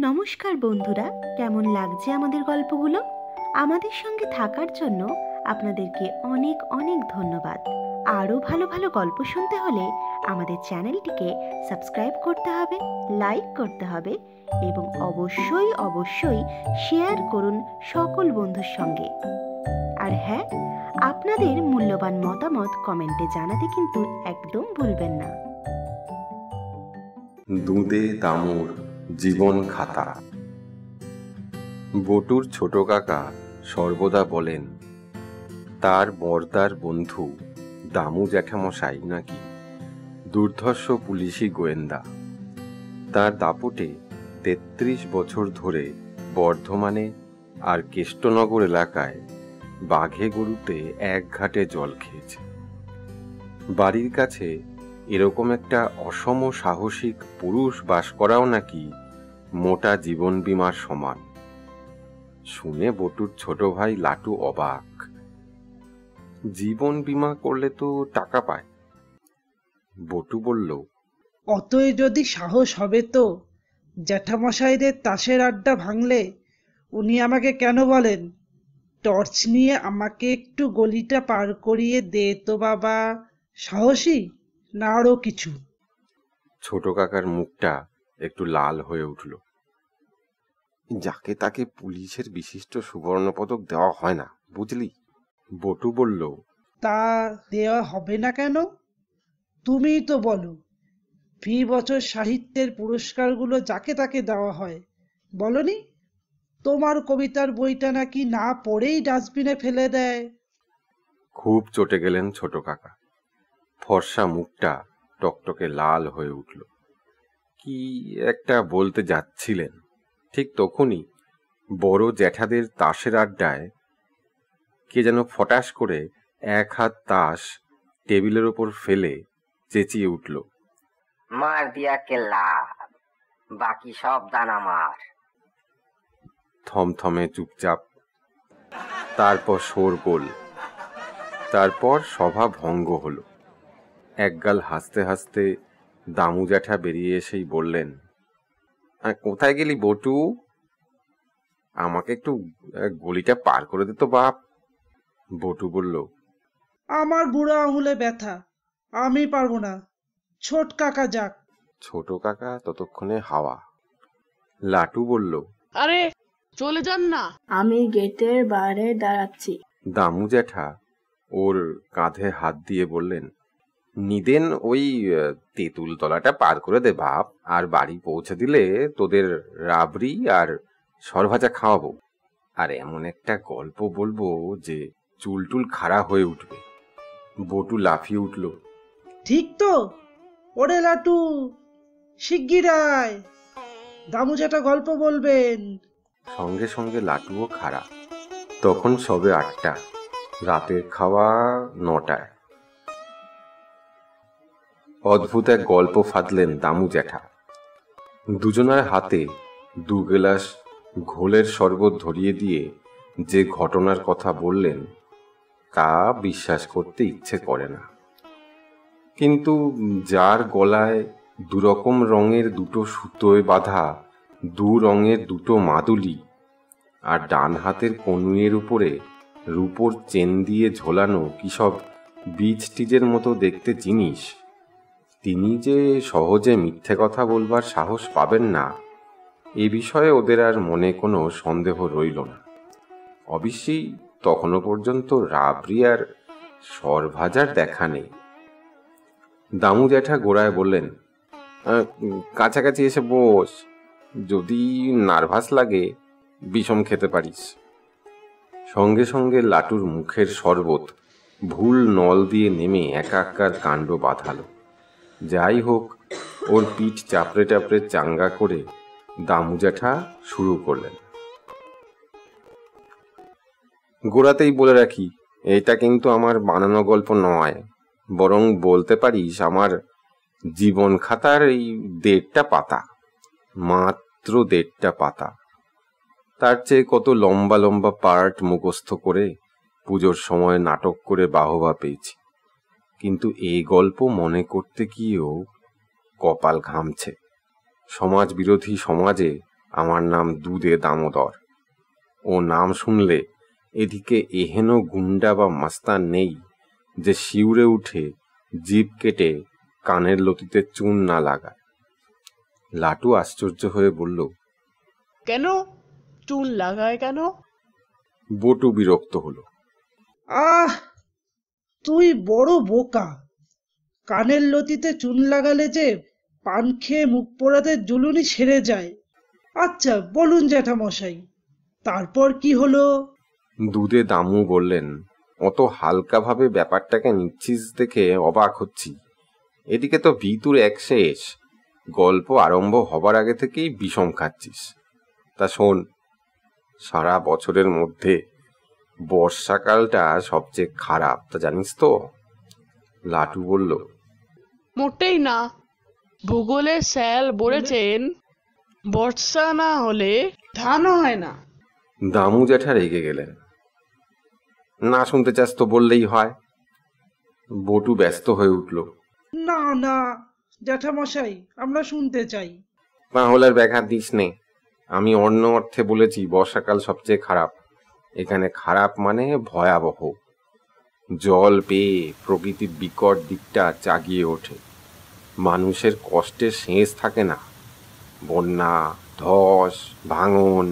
নমস্কার বন্ধুরা, কেমন লাগছে আমাদের গল্পগুলো? আমাদের সঙ্গে থাকার জন্য আপনাদেরকে অনেক অনেক ধন্যবাদ। আরও ভালো ভালো গল্প শুনতে হলে আমাদের চ্যানেলটিকে সাবস্ক্রাইব করতে হবে, লাইক করতে হবে এবং অবশ্যই অবশ্যই শেয়ার করুন সকল বন্ধুর সঙ্গে। আর হ্যাঁ, আপনাদের মূল্যবান মতামত কমেন্টে জানাতে কিন্তু একদম ভুলবেন না। দুধে দামুর জীবন খাতা। বটুর ছোট কাকা সর্বদা বলেন তার বর্দার বন্ধু দামু জ্যাঠামশাই নাকি দুর্ধর্ষ পুলিশি গোয়েন্দা। তার দাপটে ৩৩ বছর ধরে বর্ধমানে আর কেষ্টনগর এলাকায় বাঘে গরুতে এক ঘাটে জল খেয়েছে। বাড়ির কাছে এরকম একটা অসম সাহসিক পুরুষ বাস করাও নাকি মোটা জীবন বীমার সমান। শুনে বটুর ছোট ভাই লাটু অবাক। জীবন বীমা করলে তো টাকা পায়। বটু বলল, অতই যদি সাহস হবে তো জ্যাঠামশাইদের তাসের আড্ডা ভাঙলে উনি আমাকে কেন বলেন, টর্চ নিয়ে আমাকে একটু গলিটা পার করিয়ে দে তো বাবা, সাহসী না আরো কিছু? ছোট কাকার মুখটা একটু লাল হয়ে উঠল। যাকে তাকে পুলিশের বিশিষ্ট সুবর্ণপদক দেওয়া হয় না, বুঝলি? বটু বলল, তা দেওয়া হবে না কেন? তুমিই তো বলো ফি বছর সাহিত্যের পুরস্কারগুলো যাকে তাকে দেওয়া হয়, বলনি? তোমার কবিতার বইটা নাকি না পড়েই ডাস্টবিনে ফেলে দেয়। খুব চটে গেলেন ছোট কাকা। ফর্সা মুখটা টকটকে লাল হয়ে উঠল। কি একটা বলতে যাচ্ছিলেন, ঠিক তখনই বড় জ্যাঠাদের তাসের আড্ডায় কে যেন ফটাস করে এক হাত তাস টেবিলের ওপর ফেলে চেঁচিয়ে উঠল, মার দিয়া কেল্লা, বাকি সব দানা মার। থমথমে চুপচাপ। তারপর শোরগোল। তারপর সভা ভঙ্গ হলো। একগাল হাসতে হাসতে দামু জ্যাঠা বেরিয়ে এসেই বললেন, কোথায় গেলি বটু? আমাকে একটু গলিটা পার করে দে তো বাপ। বটু বলল, আমার বুড়ো আঙুলে ব্যথা, আমি পারবো না, ছোট কাকা যাক। ছোট কাকা ততক্ষণে হাওয়া। লাটু বলল, আরে চলে যান না, আমি গেটের বাইরে দাঁড়াচ্ছি। দামু জ্যাঠা ওর কাঁধে হাত দিয়ে বললেন, নিদেন ওই তেঁতুল তলাটা পার করে দে বাপ, আর বাড়ি পৌঁছে দিলে তোদের রাবড়ি আর সরভাজা খাওয়াবো, আর এমন একটা গল্প বলবো যে চুলটুল খাড়া হয়ে উঠবে। বটু লাফিয়ে উঠল, ঠিক তো? ওরে লাটু, শিগগির আয়, দামু জ্যাঠা গল্প বলবেন। সঙ্গে সঙ্গে লাটুও খাড়া। তখন সবে ৮টা, রাতের খাওয়া ৯টায়। অদ্ভুত এক গল্প ফাঁদলেন দামু জ্যাঠা। দুজনের হাতে ২ গেলাস ঘোলের শরবত ধরিয়ে দিয়ে যে ঘটনার কথা বললেন তা বিশ্বাস করতে ইচ্ছে করে না। কিন্তু যার গলায় ২ রকম রঙের ২টো সুতোয় বাঁধা ২ রঙের ২টো মাদুলি, আর ডান হাতের কনুইয়ের উপরে রূপোর চেন দিয়ে ঝোলানো কি সব বীজ টিজের মতো দেখতে জিনিস, তিনি যে সহজে মিথ্যে কথা বলবার সাহস পাবেন না, এ বিষয়ে ওদের আর মনে কোনো সন্দেহ রইল না। অবশ্যই তখনও পর্যন্ত রাবড়ি আর সরভাজার দেখা নেই। দামু জ্যাঠা গোড়ায় বললেন, কাছাকাছি এসে বস, যদি নার্ভাস লাগে বিষম খেতে পারিস। সঙ্গে সঙ্গে লাটুর মুখের শরবত ভুল নল দিয়ে নেমে একাকার কাণ্ড বাঁধালো। যাই হোক, ওর পিঠ চাপড়ে টাপড়ে চাঙ্গা করে দামু জ্যাঠা শুরু করলেন। গোড়াতেই বলে রাখি, এটা কিন্তু আমার বানানো গল্প নয়, বরং বলতে পারিস আমার জীবন খাতার এই ১.৫টা পাতা, মাত্র ১.৫টা পাতা। তার চেয়ে কত লম্বা লম্বা পার্ট মুখস্থ করে পুজোর সময় নাটক করে বাহবা পেয়েছি, কিন্তু এই গল্প মনে করতে গিয়েও কপাল ঘামছে। সমাজ বিরোধী সমাজে আমার নাম দুধে দামোদর। ও নাম শুনলে এদিকে এহেন গুন্ডা বা মাস্তান নেই যে শিউরে উঠে জিভ কেটে কানের লতিতে চুন না লাগায়। লাটু আশ্চর্য হয়ে বলল, কেন? চুন লাগায় কেন? বটু বিরক্ত হলো। আহ, তুই বড় বোকা। কানের লতিতে চুন লাগালে যে পান খেয়ে মুখ পোড়াতে জুলুনি সেরে যায়। আচ্ছা বলুন জ্যাঠামশাই, তারপর কি হলো? দুধে দামু বললেন, অত হালকাভাবে ব্যাপারটাকে নিচ্ছিস দেখে অবাক হচ্ছি। এদিকে তো ভিতুর এক শেষ, গল্প আরম্ভ হবার আগে থেকেই বিষম খাচ্ছিস। তা শোন, সারা বছরের মধ্যে বর্ষাকালটা সবচেয়ে খারাপ, তা জানিস তো? লাটু বলল, মোটেই না। ভূগোলের স্যার বলেছেন বর্ষা না হলে ধানও হয় না। দামু জ্যাঠা রেগে গেলেন। না শুনতে চাস তো বললেই হয়। বটু ব্যস্ত হয়ে উঠল। না না জ্যাঠামশাই, আমরা শুনতে চাই। তাহলে আর ব্যাঘাত দিস নে। আমি অন্য অর্থে বলেছি বর্ষাকাল সবচেয়ে খারাপ। এখানে খারাপ মানে ভয়াবহ। জল পেয়ে প্রকৃতির বিকট দিকটা জাগিয়ে ওঠে। মানুষের কষ্টের শেষ থাকে না। বন্যা, ধস, ভাঙন,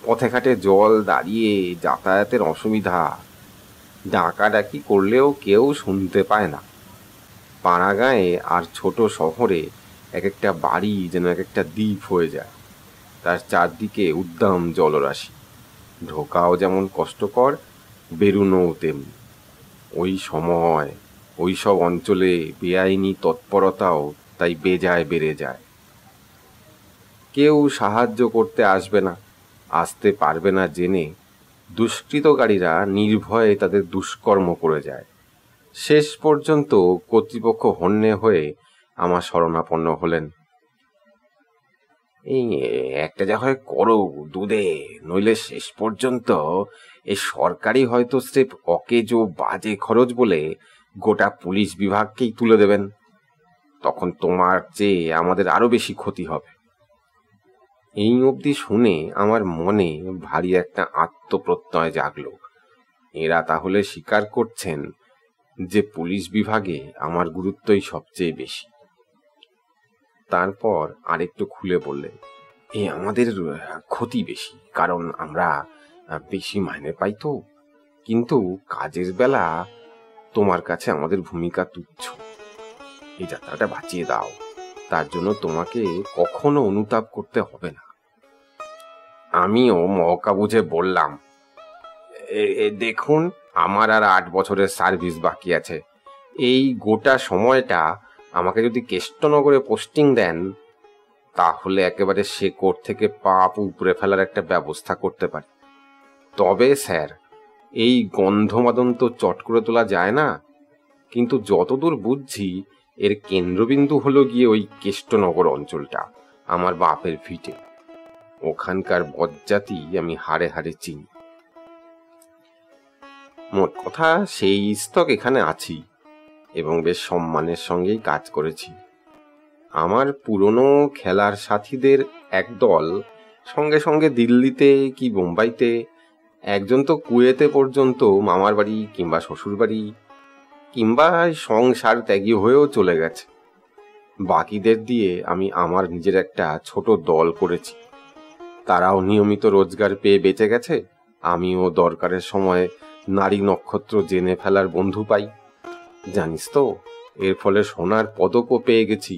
পথে ঘাটে জল দাঁড়িয়ে যাতায়াতের অসুবিধা, ডাকাডাকি করলেও কেউ শুনতে পায় না। পাড়াগাঁয়ে আর ছোট শহরে এক একটা বাড়ি যেন এক একটা দ্বীপ হয়ে যায়। তার চারদিকে উদ্দাম জলরাশি। ঢোকাও যেমন কষ্টকর, বেরুনোও তেমনি। ওই সময় ওই সব অঞ্চলে বেআইনি তৎপরতাও তাই বেজায় বেড়ে যায়। কেউ সাহায্য করতে আসবে না, আসতে পারবে না জেনে দুষ্কৃতকারীরা নির্ভয়ে তাদের দুষ্কর্ম করে যায়। শেষ পর্যন্ত কর্তৃপক্ষ হন্যে হয়ে আমার শরণাপন্ন হলেন। এই একটা যা হয় করো দুধে, নইলে শেষ পর্যন্ত এই সরকারি হয়তো স্রেফ অকেজো বাজে খরচ বলে গোটা পুলিশ বিভাগকেই তুলে দেবেন। তখন তোমার চেয়ে আমাদের আরো বেশি ক্ষতি হবে। এই অবধি শুনে আমার মনে ভারী একটা আত্মপ্রত্যয় জাগলো। এরা তাহলে স্বীকার করছেন যে পুলিশ বিভাগে আমার গুরুত্বই সবচেয়ে বেশি। তারপর আরেকটু খুলে বললেন, আমাদের ক্ষতি বেশি, কারণ আমরা বেশি মাইনে পাই তো। কিন্তু কাজের বেলা তোমার কাছে আমাদের ভূমিকা তুচ্ছ। এই যাত্রাটা বাঁচিয়ে দাও, তার জন্য তোমাকে কখনো অনুতাপ করতে হবে না। আমিও মহকা বুঝে বললাম, দেখুন, আমার আর 8 বছরের সার্ভিস বাকি আছে। এই গোটা সময়টা আমাকে যদি কেষ্টনগরে পোস্টিং দেন, তাহলে একেবারে শেকড় থেকে পাপ উপড়ে ফেলার একটা ব্যবস্থা করতে পারি। তবে স্যার, এই গন্ধমাদন তো চট করে তোলা যায় না। কিন্তু যতদূর বুঝছি এর কেন্দ্রবিন্দু হলো গিয়ে ওই কেষ্টনগর অঞ্চলটা, আমার বাপের ভিটে। ওখানকার বজ্জাতি আমি হাড়ে হাড়ে চিনি। মোট কথা, সেই স্তক এখানে আছি এবং বেশ সম্মানের সঙ্গেই কাজ করেছি। আমার পুরনো খেলার সাথীদের একদল সঙ্গে সঙ্গে দিল্লিতে কি বোম্বাইতে, একজন তো কুয়েতে পর্যন্ত মামার বাড়ি কিংবা শ্বশুর বাড়ি কিংবা সংসার ত্যাগী হয়েও চলে গেছে। বাকিদের দিয়ে আমি আমার নিজের একটা ছোট দল করেছি। তারাও নিয়মিত রোজগার পেয়ে বেঁচে গেছে। আমিও দরকারের সময় নারী নক্ষত্র জেনে ফেলার বন্ধু পাই। জানিস তো, এর ফলে সোনার পদকও পেয়ে গেছি।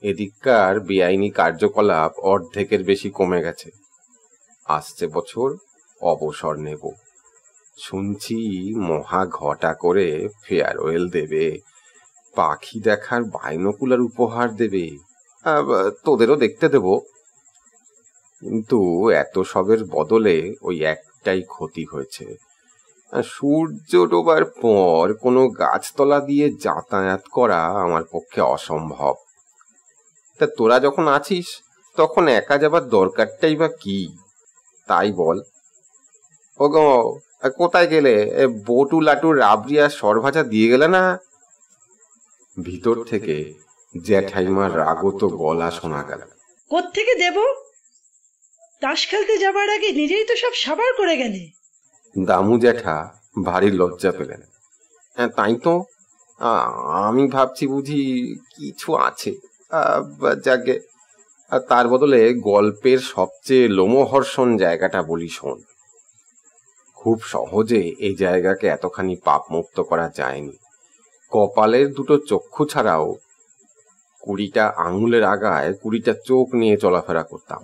এদিককার বেআইনি কার্যকলাপ অর্ধেকের বেশি কমে গেছে। আসছে বছর অবসর নেব। শুনছি মহা ঘটা করে ফেয়ারওয়েল দেবে, পাখি দেখার বাইনোকুলার উপহার দেবে, তোদেরও দেখতে দেব। কিন্তু এত সবের বদলে ওই একটাই ক্ষতি হয়েছে, সূর্য ডোবার পর কোনো গাছতলা দিয়ে যাতায়াত করা আমার পক্ষে অসম্ভব। তা তোরা যখন আছিস তখন একা যাবার দরকারটাই বা কি, তাই বল। ওগো, কোথায় গেলে? বটু লাটু রাবড়ি আর সরভাজা দিয়ে গেলে না? ভিতর থেকে জ্যাঠাইমার রাগত গলা শোনা গেল। কোত্থেকে দেব? তাস খেলতে যাবার আগে নিজেই তো সব সাবার করে গেলে। দামু জ্যাঠা ভারী লজ্জা পেলেন। হ্যাঁ তাই তো, আমি ভাবছি বুঝি কিছু আছে। যাকে তার বদলে গল্পের সবচেয়ে লোমহর্ষণ জায়গাটা বলি শোন। খুব সহজে এই জায়গাকে এতখানি পাপ মুক্ত করা যায়নি। কপালের দুটো চক্ষু ছাড়াও 20টা আঙুলের আগায় 20টা চোখ নিয়ে চলাফেরা করতাম।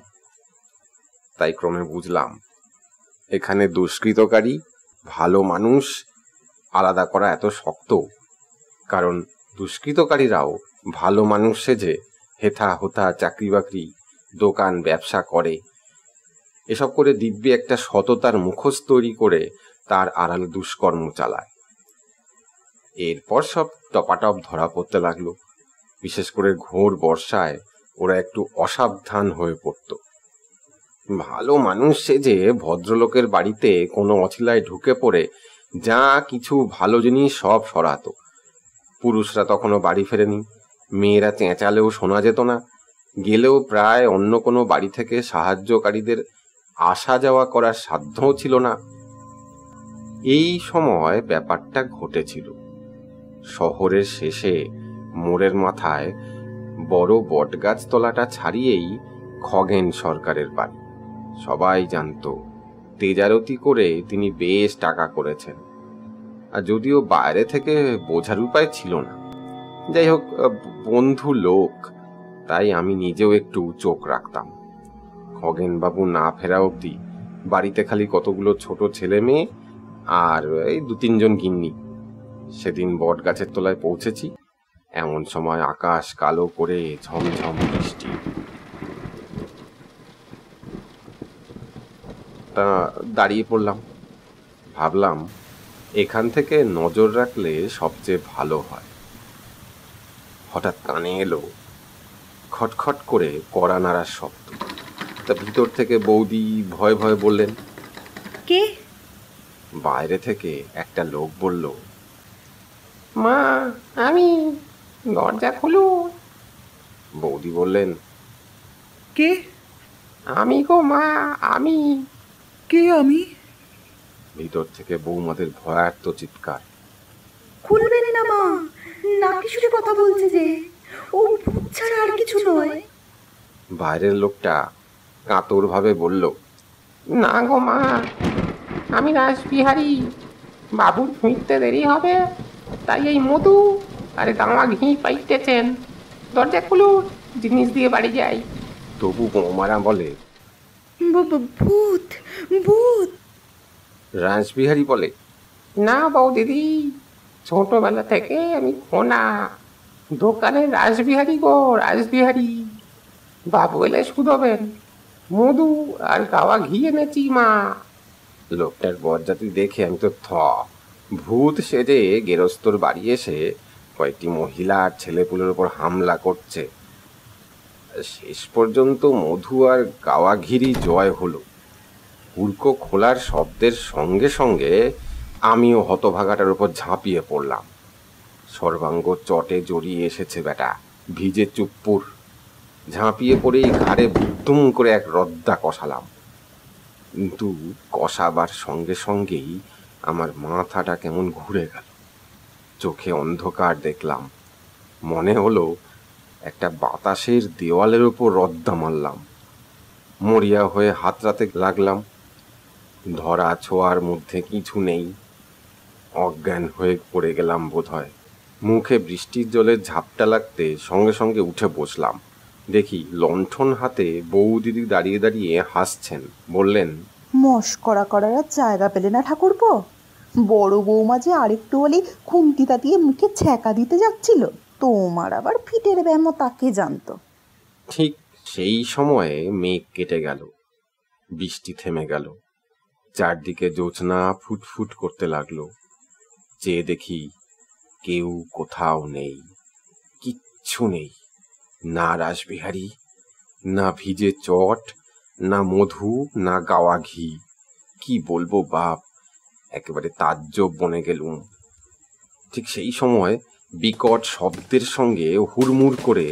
তাই ক্রমে বুঝলাম এখানে দুষ্কৃতকারী ভালো মানুষ আলাদা করা এত শক্ত, কারণ দুষ্কৃতকারীরাও ভালো মানুষ সেজে হেথা হোথা চাকরি বাকরি দোকান ব্যবসা করে। এসব করে দিব্যি একটা সততার মুখোশ তৈরি করে তার আড়ালে দুষ্কর্ম চালায়। এরপর সব টপাটপ ধরা পড়তে লাগলো। বিশেষ করে ঘোর বর্ষায় ওরা একটু অসাবধান হয়ে পড়ত। ভালো মানুষ সেজে ভদ্রলোকের বাড়িতে কোনো অছিলায় ঢুকে পড়ে যা কিছু ভালো জিনিস সব সরাতো। পুরুষরা তখনও বাড়ি ফেরেনি, মেয়েরা চেঁচালেও শোনা যেত না, গেলেও প্রায় অন্য কোনো বাড়ি থেকে সাহায্যকারীদের আসা যাওয়া করার সাধ্যও ছিল না। এই সময় ব্যাপারটা ঘটেছিল। শহরের শেষে মোড়ের মাথায় বড় বটগাছ তলাটা ছাড়িয়েই খগেন সরকারের বাড়ি। সবাই জানত তেজারতি করে তিনি বেশ টাকা করেছেন, আর যদিও বাইরে থেকে বোঝার উপায় ছিল না। যাই হোক, বন্ধু লোক, তাই আমি নিজেও একটু চোখ রাখতাম। খগেন বাবু না ফেরা অবধি বাড়িতে খালি কতগুলো ছোট ছেলে মেয়ে আর এই 2-3 জন গিন্নি। সেদিন বট গাছের তলায় পৌঁছেছি, এমন সময় আকাশ কালো করে ঝমঝম বৃষ্টি। তা দাঁড়িয়ে পড়লাম, ভাবলাম এখান থেকে নজর রাখলে সবচেয়ে ভালো হয়। হঠাৎ কানে এলো খটখট করে কড়া নাড়ার শব্দ। তা ভিতর থেকে বৌদি ভয় ভয় বললেন, কে? বাইরে থেকে একটা লোক বলল, মা আমি, দরজা খুলুন। বৌদি বললেন, কে? আমি গো মা, আমি। কে আমি? ভিতর থেকে বৌমাদের ভয়ার্ত চিৎকার, খুলবেন না মা, নাকি শুনে কথা বলছে যে, ও ভূত ছাড়া আর কিছু নয়। বাইরের লোকটা কাতর ভাবে বলল, না গো মা, আমি রাসবিহারী, বাবুর ফিরতে দেরি হবে, তাই এই মধু আর গাঁয়া ঘি পাইতেছেন, দরজা খুলুন, জিনিস দিয়ে বাড়ি যাই। তবু বৌমারা বলে, ভূত ভূত। রাসবিহারী বলে, না বউ দিদি, ছোটবেলা থেকে আমি খোনা, দোকানে রাসবিহারী গো, রাসবিহারী, বাবু এলে শুধবেন, মধু আর গাওয়া ঘি এনেছি মা। লোকটার বরযাত্রী দেখে আমি তো ভূত সেজে গেরস্তর বাড়ি এসে কয়েকটি মহিলা আর ছেলেপুলের উপর হামলা করছে। শেষ পর্যন্ত মধু আর গাওয়া ঘিরি জয় হলো। হুড়কো খোলার শব্দের সঙ্গে সঙ্গে আমিও হতভাগাটার উপর ঝাঁপিয়ে পড়লাম। সর্বাঙ্গ চটে জড়িয়ে এসেছে বেটা, ভিজে চুপ্পুর। ঝাঁপিয়ে পড়েই ঘাড়ে বুদ্দুম করে এক রদ্দা কষালাম। কিন্তু কষাবার সঙ্গে সঙ্গেই আমার মাথাটা কেমন ঘুরে গেল। চোখে অন্ধকার দেখলাম, মনে হলো একটা বাতাসের দেওয়ালের ওপর রদ্দা মারলাম। মরিয়া হয়ে হাতড়াতে লাগলাম। ধরা ছোঁয়ার মধ্যে কিছু নেই, অজ্ঞান হয়ে পড়ে গেলাম বোধহয়। মুখে বৃষ্টির জলের ঝাপটা লাগতে সঙ্গে সঙ্গে উঠে বসলাম। দেখি লণ্ঠন হাতে বৌদিদি দাঁড়িয়ে দাঁড়িয়ে হাসছেন। বললেন, মস্করা করার আর জায়গা পেলে না ঠাকুরপো, বড় বৌমা যে আরেকটু হলে খুন্তিটা দিয়ে মুখে ছ্যাঁকা দিতে যাচ্ছিল, তোমার আবার ফিটের ব্যায়াম তাকে জানতো। ঠিক সেই সময়ে মেঘ কেটে গেল, বৃষ্টি থেমে গেল, চারদিকে জোছনা ফুটফুট করতে লাগলো। চেয়ে দেখি কেউ কোথাও নেই, কিচ্ছু নেই। না রাসবিহারী, না ভিজে চট, না মধু, না গাওয়া ঘি। কি বলবো বাপ, একেবারে তাজ্জব বনে গেলুম। ঠিক সেই সময় বিকট শব্দের সঙ্গে হুড়মুড় করে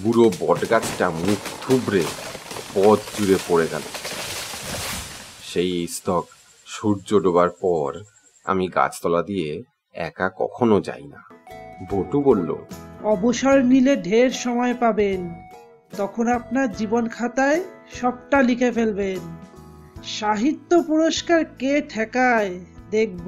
বুড়ো বটগাছটা মুখ থুবড়ে পথ জুড়ে পড়ে গেল। সেই স্তক সূর্য ডোবার পর আমি গাছতলা দিয়ে একা কখনো যাই না। বটু বলল, অবসর নিলে ঢের সময় পাবেন, তখন আপনার জীবন খাতায় সবটা লিখে ফেলবেন। সাহিত্য পুরস্কার কে ঠেকায় দেখব।